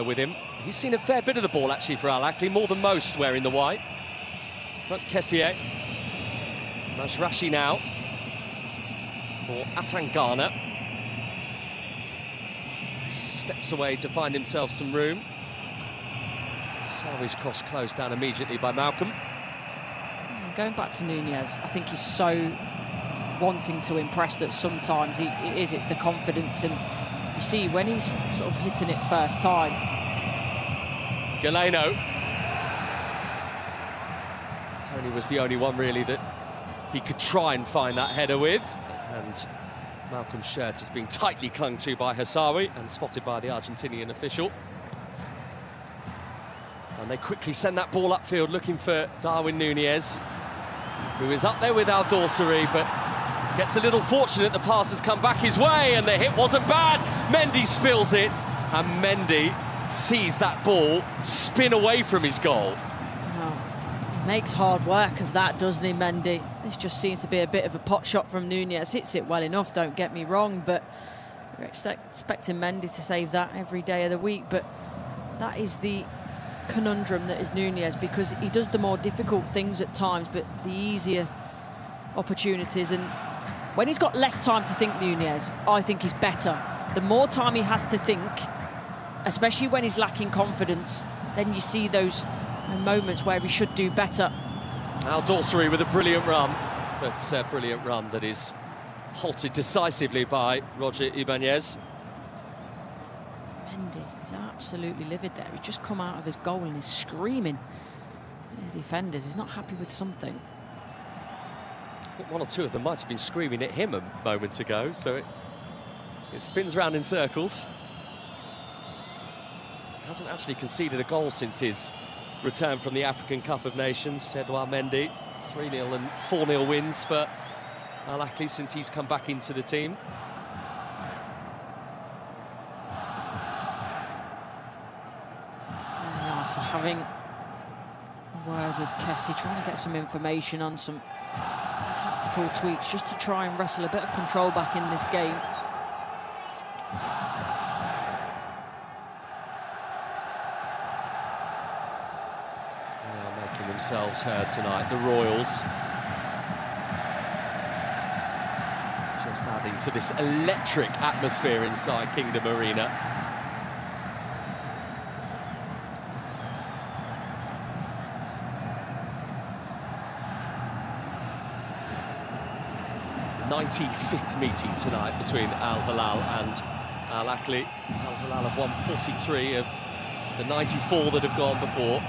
with him. He's seen a fair bit of the ball, actually, for Al-Ahli, more than most wearing the white. Front Kessié. Majrashi now for Atangana. Steps away to find himself some room. Sarri's cross closed down immediately by Malcolm. Going back to Nunez, I think he's so wanting to impress that sometimes it's the confidence, and you see when he's sort of hitting it first time. Galeno. Tony was the only one really that he could try and find that header with, and Malcolm's shirt is being tightly clung to by Hassawi and spotted by the Argentinian official. And they quickly send that ball upfield looking for Darwin Nunez, who is up there with Al Dorsari, but gets a little fortunate. The pass has come back his way and the hit wasn't bad. Mendy spills it, and Mendy sees that ball spin away from his goal. Oh, he makes hard work of that, doesn't he, Mendy? This just seems to be a bit of a pot shot from Nunez. Hits it well enough, don't get me wrong, but you're expecting Mendy to save that every day of the week. But that is the conundrum that is Nunez, because he does the more difficult things at times, but the easier opportunities. And when he's got less time to think, Nunez, I think he's better. The more time he has to think, especially when he's lacking confidence, then you see those moments where he should do better. Al Dorsari with a brilliant run, but a brilliant run that is halted decisively by Roger Ibanez. Mendy is absolutely livid there. He's just come out of his goal and he's screaming at his defenders. He's not happy with something. I think one or two of them might have been screaming at him a moment ago, so it spins round in circles. He hasn't actually conceded a goal since his return from the African Cup of Nations. Edouard Mendy, 3-0 and 4-0 wins for Al-Ahli since he's come back into the team. Having a word with Kessie, trying to get some information on some tactical tweaks, just to try and wrestle a bit of control back in this game. They are making themselves heard tonight, the Royals. Just adding to this electric atmosphere inside Kingdom Arena. The 95th meeting tonight between Al Hilal and Al-Ahli. Al Hilal have won 43 of the 94 that have gone before,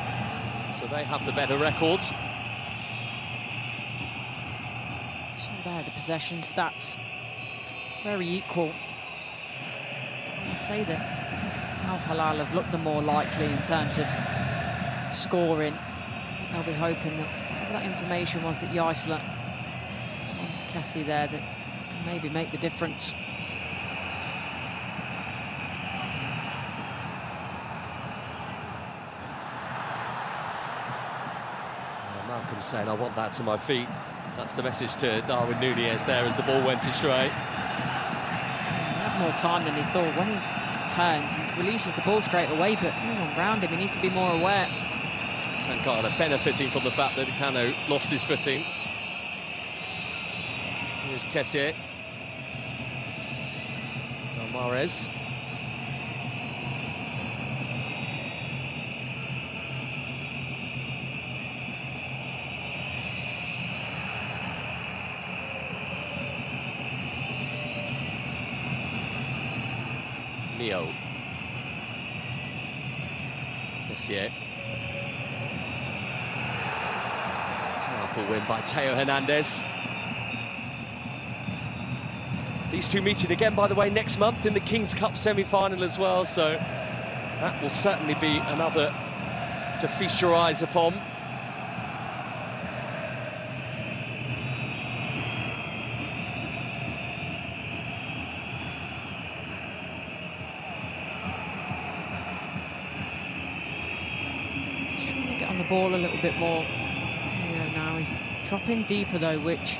so they have the better records. So there, the possession stats very equal. I'd say that Al Hilal have looked the more likely in terms of scoring. They'll be hoping that whatever that information was that Yaisla to Kessie there, that can maybe make the difference. Malcolm saying, I want that to my feet. That's the message to Darwin Nunez there as the ball went astray. He had more time than he thought. When he turns, he releases the ball straight away, but no one around him. He needs to be more aware. Tankana benefiting from the fact that Kano lost his footing. Here's Kessié. Mahrez. Mio. Kessié. Powerful win by Teo Hernandez. These two meeting again, by the way, next month in the King's Cup semi-final as well, so that will certainly be another to feast your eyes upon. He's trying to get on the ball a little bit more. Now he's dropping deeper though, which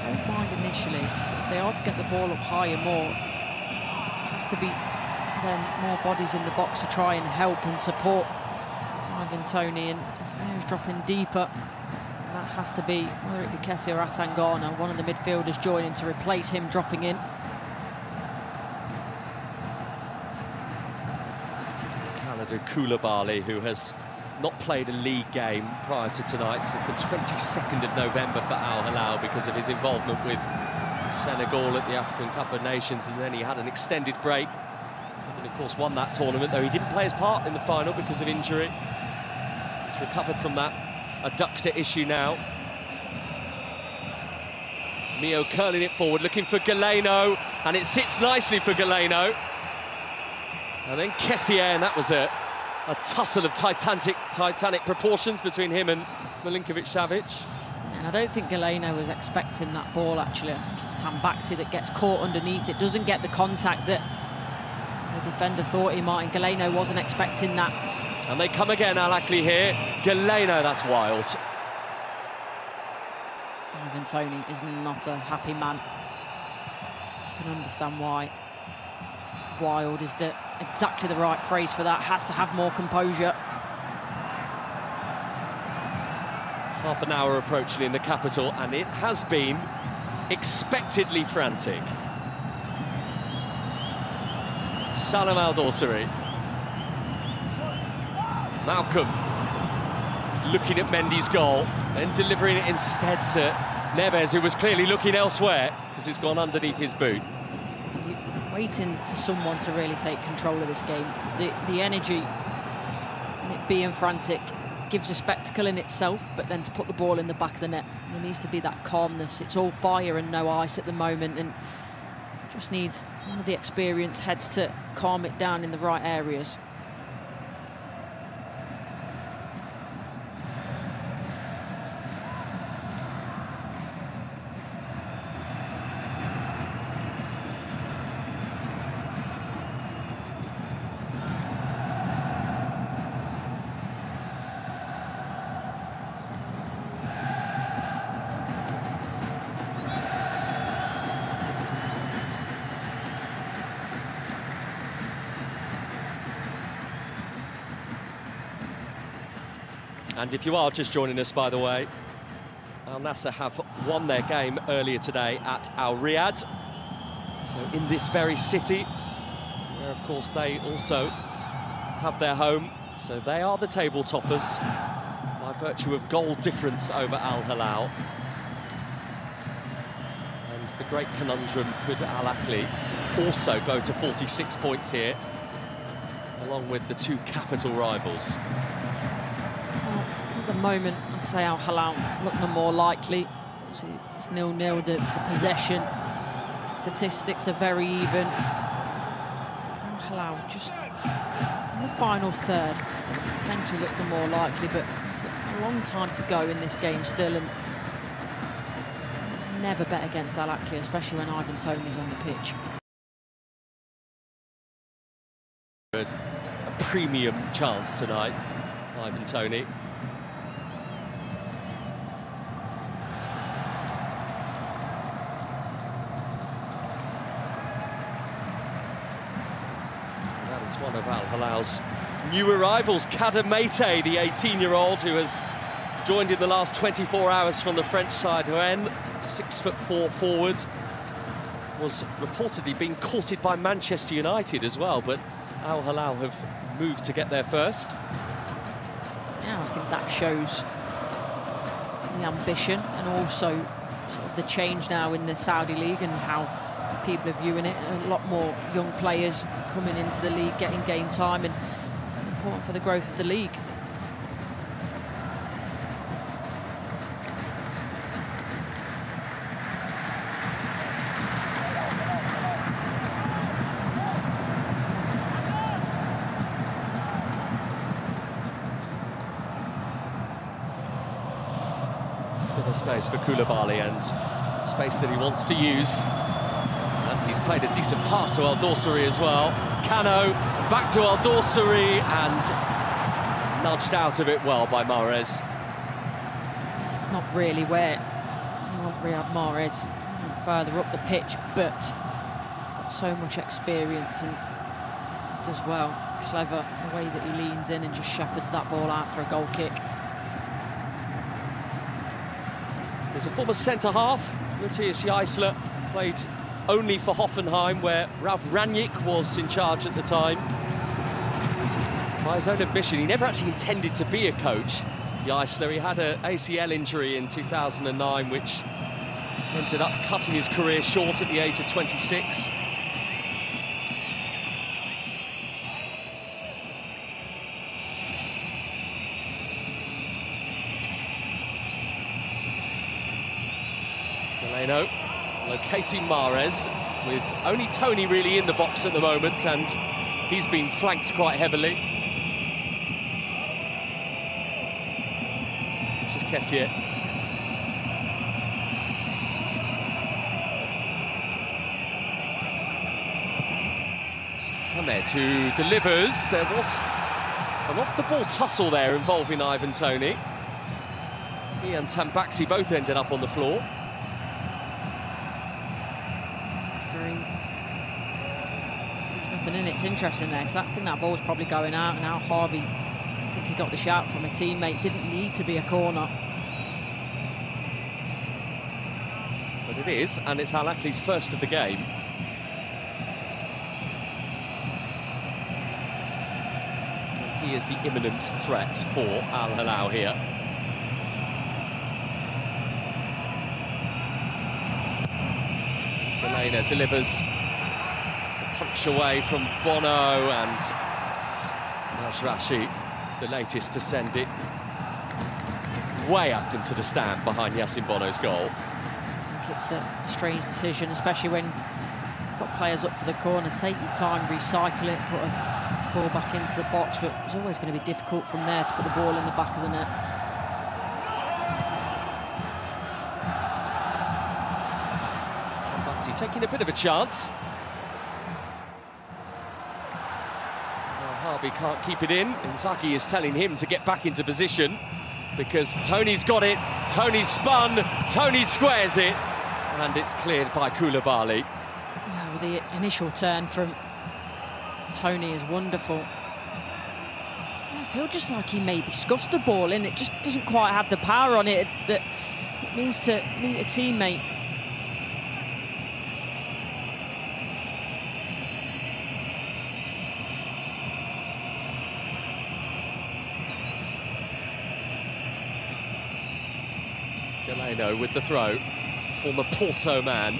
don't mind initially. If they are to get the ball up higher more, it has to be then more bodies in the box to try and help and support Ivan Toney, and he's dropping deeper. And that has to be, whether it be Kessie or Atangana, one of the midfielders joining to replace him dropping in. Kalidou Koulibaly, who has not played a league game prior to tonight since the 22nd of November for Al Hilal because of his involvement with Senegal at the African Cup of Nations, and then he had an extended break. And of course won that tournament, though he didn't play his part in the final because of injury. He's recovered from that adductor issue now. Mio curling it forward, looking for Galeno, and it sits nicely for Galeno. And then Kessié, and that was a tussle of titanic proportions between him and Milinkovic-Savic. And I don't think Galeno was expecting that ball, actually. I think it's Tambakti that gets caught underneath it, doesn't get the contact that the defender thought he might, and Galeno wasn't expecting that. And they come again, Al Ahly here. Galeno, that's wild. Ivan Toney is not a happy man. You can understand why. Wild is exactly the right phrase for that. Has to have more composure. Half an hour approaching in the capital, and it has been expectedly frantic. Salam Al Dawsari. Malcolm looking at Mendy's goal, then delivering it instead to Neves, who was clearly looking elsewhere because it's gone underneath his boot. Waiting for someone to really take control of this game. The energy and it being frantic gives a spectacle in itself, but then to put the ball in the back of the net, there needs to be that calmness. It's all fire and no ice at the moment, and just needs one of the experienced heads to calm it down in the right areas. And if you are just joining us, by the way, Al Nassr have won their game earlier today at Al Riyadh. So in this very city, where of course they also have their home. So they are the table toppers by virtue of goal difference over Al Hilal. And the great conundrum, could Al Ahly also go to 46 points here, along with the two capital rivals? At the moment, I'd say Al Hilal look the more likely. It's 0-0, the possession. Statistics are very even. Al Hilal just in the final third potentially look the more likely, but it's a long time to go in this game still, and never bet against Al Ahly, especially when Ivan Toney's on the pitch. A premium chance tonight, Ivan Toney. It's one of Al Hilal's new arrivals, Kader Meite, the 18-year-old who has joined in the last 24 hours from the French side. Rennes, 6'4" forward, was reportedly being courted by Manchester United as well, but Al Hilal have moved to get there first. Yeah, I think that shows the ambition and also sort of the change now in the Saudi League and how people are viewing it. A lot more young players coming into the league, getting game time, and important for the growth of the league. Bit of space for Koulibaly, and space that he wants to use. And he's played a decent pass to Al Dawsari as well. Cano back to Al Dawsari and nudged out of it well by Mahrez. It's not really where you want Riyad Mahrez further up the pitch, but he's got so much experience and does well. Clever the way that he leans in and just shepherds that ball out for a goal kick. There's a former centre-half, Matthias Jaisler, played only for Hoffenheim, where Ralf Rangnick was in charge at the time. By his own admission, he never actually intended to be a coach, Jaisler. He had an ACL injury in 2009, which ended up cutting his career short at the age of 26. Galeno locating Mahrez, with only Tony really in the box at the moment, and he's been flanked quite heavily. This is Kessier. It's Hamed who delivers. There was an off-the-ball tussle there involving Ivan Toney. He and Tambakti both ended up on the floor. There's nothing in it. It's interesting there, because I think that ball's probably going out, and now Harvey, I think he got the shout from a teammate, didn't need to be a corner. But it is, and it's Al Ahly's first of the game. And he is the imminent threat for Al Hilal here. Galeno delivers a punch away from Bono, and Majrashi, the latest to send it way up into the stand behind Yassine Bono's goal. I think it's a strange decision, especially when you've got players up for the corner. Take your time, recycle it, put a ball back into the box, but it's always going to be difficult from there to put the ball in the back of the net. Tambakti taking a bit of a chance. Harvey can't keep it in. Inzaghi is telling him to get back into position, because Tony's got it, Tony's spun, Tony squares it, and it's cleared by Koulibaly. Yeah, the initial turn from Tony is wonderful. I feel just like he maybe scuffs the ball in. It just doesn't quite have the power on it that it needs to meet a teammate. Galeno with the throw, former Porto man.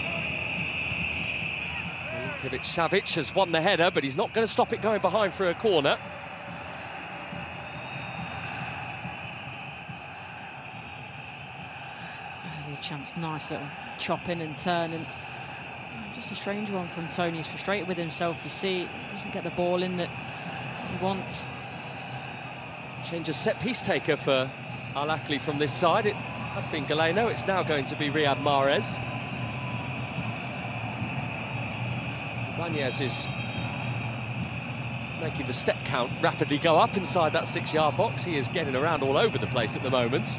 Milinkovic-Savic has won the header, but he's not going to stop it going behind for a corner. Early chance, nice little chop in and turn, and just a strange one from Tony. He's frustrated with himself. You see, he doesn't get the ball in that he wants. Change of set-piece taker for Al Ahly from this side. It had been Galeno, it's now going to be Riyad Mahrez. Ibanez is making the step count rapidly go up inside that 6-yard box. He is getting around all over the place at the moment.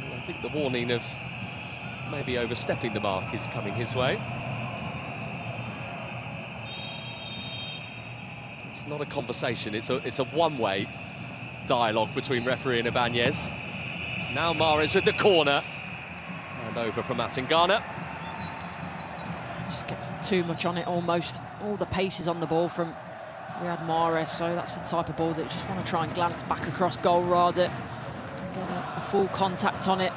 I think the warning of maybe overstepping the mark is coming his way. It's not a conversation, it's a one-way dialogue between referee and Ibanez. Now Mahrez with the corner, and over from Atangana. Just gets too much on it almost. All the pace is on the ball from Riyad Mahrez, so that's the type of ball that you just want to try and glance back across goal rather than get a full contact on it.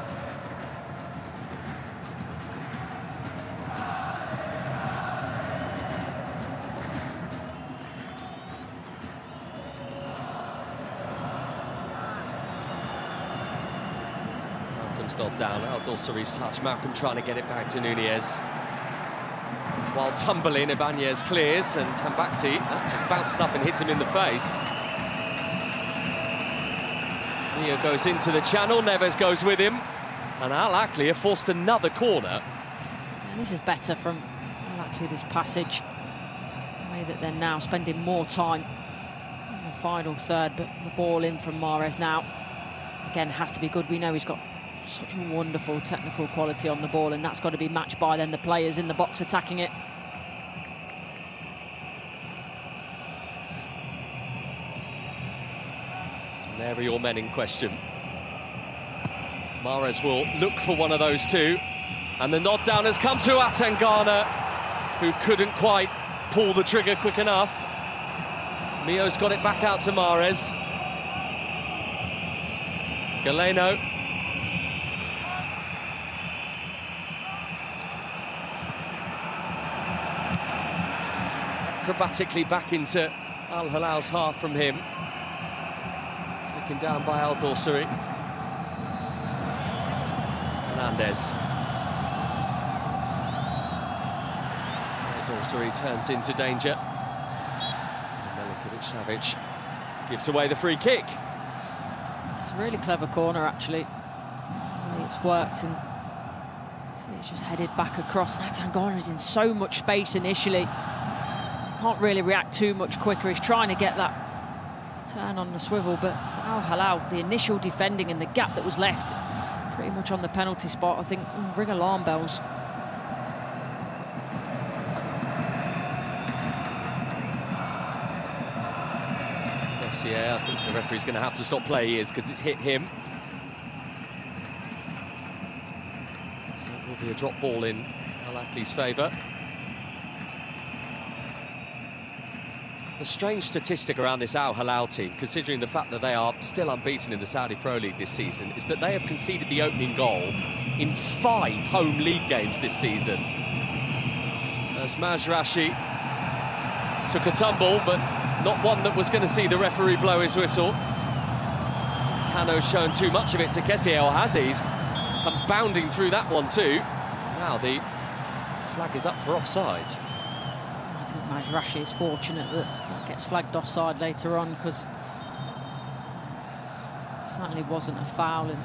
Not down, Al-Dosari's touch, Malcolm trying to get it back to Nunez. While tumbling, Ibanez clears, and Tambakti, that just bounced up and hit him in the face. Neo goes into the channel, Neves goes with him, and Al Ahly have forced another corner. And this is better from Al Ahly, this passage. The way that they're now spending more time in the final third, but the ball in from Mahrez now, again, has to be good. We know he's got such a wonderful technical quality on the ball, and that's got to be matched by then the players in the box attacking it. there are your men in question. Mahrez will look for one of those two. And the nod down has come to Atangana, who couldn't quite pull the trigger quick enough. Mio's got it back out to Mahrez. Galeno. Acrobatically back into Al Hilal's half from him. Taken down by Al Dorsari. Hernandez. Dorsari turns into danger. Milinkovic-Savic gives away the free kick. It's a really clever corner, actually. It's worked, and see, it's just headed back across. And Atangana is in so much space initially. He can't really react too much quicker. He's trying to get that turn on the swivel, but for Al Hilal, the initial defending and the gap that was left pretty much on the penalty spot, I think, ring alarm bells. Yeah, I think the referee's going to have to stop play here because it's hit him. So it will be a drop ball in Al Ahli's favour. The strange statistic around this Al Hilal team, considering the fact that they are still unbeaten in the Saudi Pro League this season, is that they have conceded the opening goal in 5 home league games this season. As Mazraoui took a tumble, but not one that was going to see the referee blow his whistle. Cano's shown too much of it to Kessie El Hazi's come bounding through that one too. Now the flag is up for offside. I think Mazraoui is fortunate that that gets flagged offside later on, because it certainly wasn't a foul, and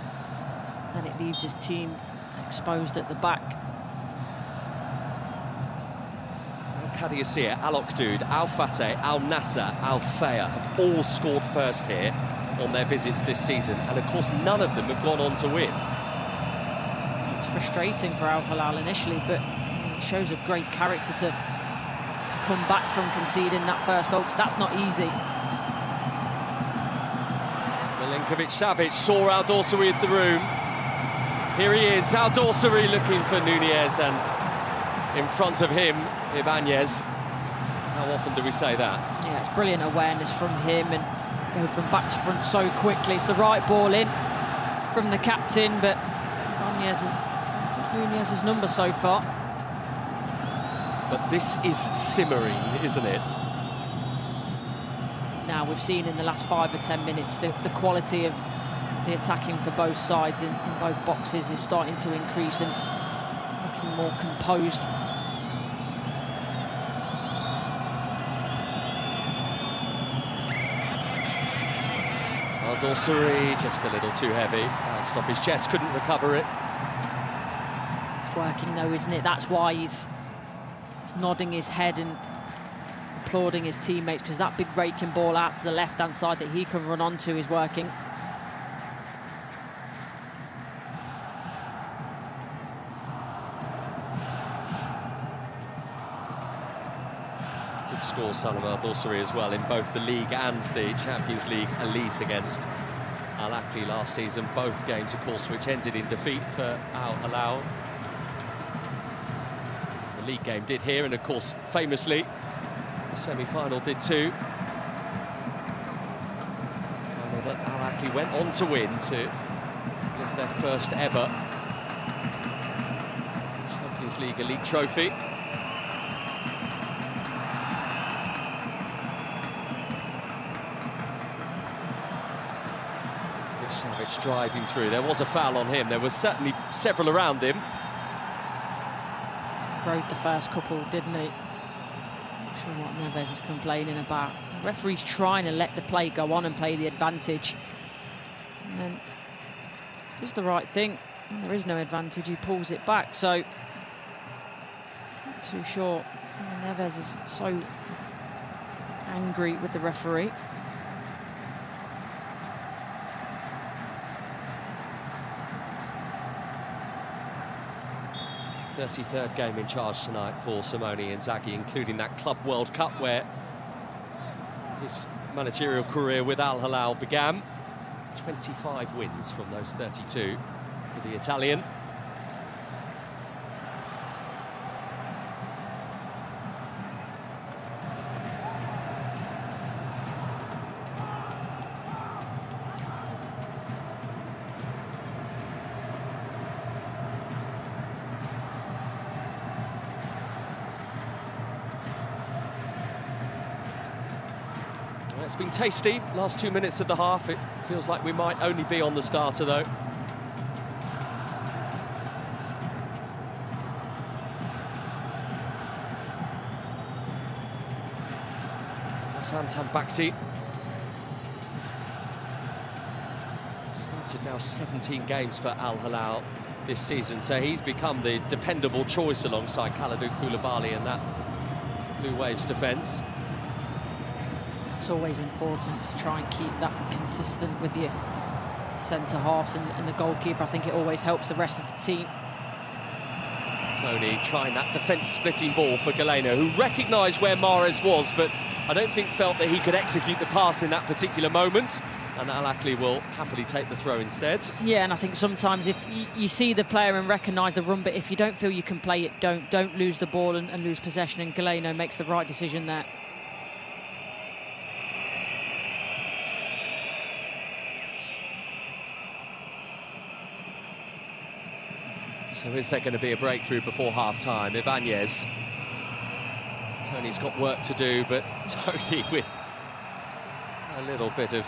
then it leaves his team exposed at the back. Kadi Yassir, Al Okdoud, Al Fateh, Al Nasser, Al Faya have all scored first here on their visits this season, and of course none of them have gone on to win. It's frustrating for Al Hilal initially, but I mean, it shows a great character to come back from conceding that first goal, because that's not easy. Milinkovic-Savic saw Al Dorsari in the room. Here he is, Al Dorsari looking for Nunez, and in front of him, Ibanez. How often do we say that? Yeah, it's brilliant awareness from him, and go from back to front so quickly. It's the right ball in from the captain, but Nunez's number so far. But this is simmering, isn't it? Now we've seen in the last 5 or 10 minutes the quality of the attacking for both sides in both boxes is starting to increase and looking more composed. Al Dorsari just a little too heavy. Bounced off his chest, couldn't recover it. It's working though, isn't it? That's why he's nodding his head and applauding his teammates, because that big raking ball out to the left-hand side that he can run onto is working. Did score Salam Al Dorsari as well in both the league and the Champions League Elite against Al Ahli last season. Both games, of course, which ended in defeat for Al Hilal. The league game did here, and of course, famously, the semi-final did too. Final that Al Ahli went on to win to lift their first ever Champions League Elite trophy. Savic driving through. There was a foul on him. There was certainly several around him. Rode the first couple, didn't he? Not sure what Neves is complaining about. The referee's trying to let the play go on and play the advantage. And then does the right thing. And there is no advantage. He pulls it back. So not too sure. And Neves is so angry with the referee. 33rd game in charge tonight for Simone Inzaghi, including that Club World Cup where his managerial career with Al Hilal began. 25 wins from those 32 for the Italian. It's been tasty, last 2 minutes of the half. It feels like we might only be on the starter, though. Hassan Tambakti. Started now 17 games for Al Hilal this season, so he's become the dependable choice alongside Kalidou Koulibaly in that Blue Waves defence. It's always important to try and keep that consistent with your centre-halves and the goalkeeper. I think it always helps the rest of the team. Tony trying that defence-splitting ball for Galeno, who recognised where Mahrez was, but I don't think felt that he could execute the pass in that particular moment. And Al Ahly will happily take the throw instead. Yeah, and I think sometimes if you see the player and recognise the run, but if you don't feel you can play it, don't lose the ball and lose possession, and Galeno makes the right decision there. So is there going to be a breakthrough before half-time? Ibanez. Tony's got work to do, but Tony with a little bit of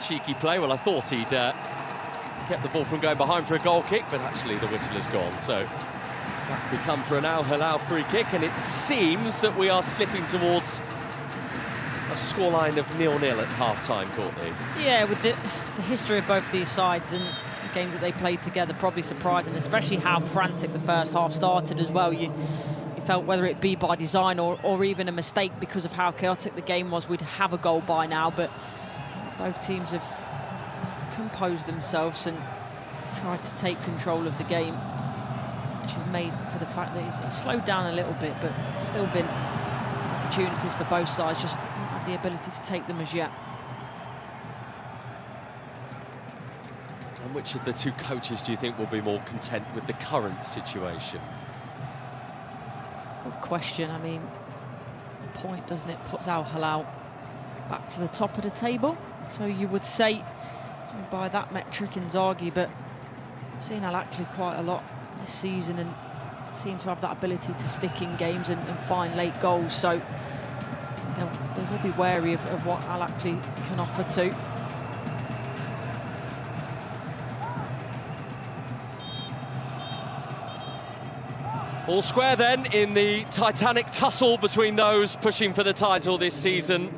cheeky play. Well, I thought he'd kept the ball from going behind for a goal kick, but actually the whistle has gone. So that could come for an Al Hilal free kick, and it seems that we are slipping towards a scoreline of 0-0 at half-time, Courtney. Yeah, with the history of both these sides and the games that they played together, probably surprising, especially how frantic the first half started as well. You felt, whether it be by design or even a mistake because of how chaotic the game was, we'd have a goal by now, but both teams have composed themselves and tried to take control of the game, which is made for the fact that it's slowed down a little bit, but still been opportunities for both sides, just not had the ability to take them as yet. And which of the two coaches do you think will be more content with the current situation? Good question. I mean, the point, doesn't it, puts Al Hilal back to the top of the table. So you would say, by that metric, Inzaghi, but I've seen Al Ahly quite a lot this season and seem to have that ability to stick in games and find late goals. So they will be wary of what Al Ahly can offer too. All square then in the titanic tussle between those pushing for the title this season.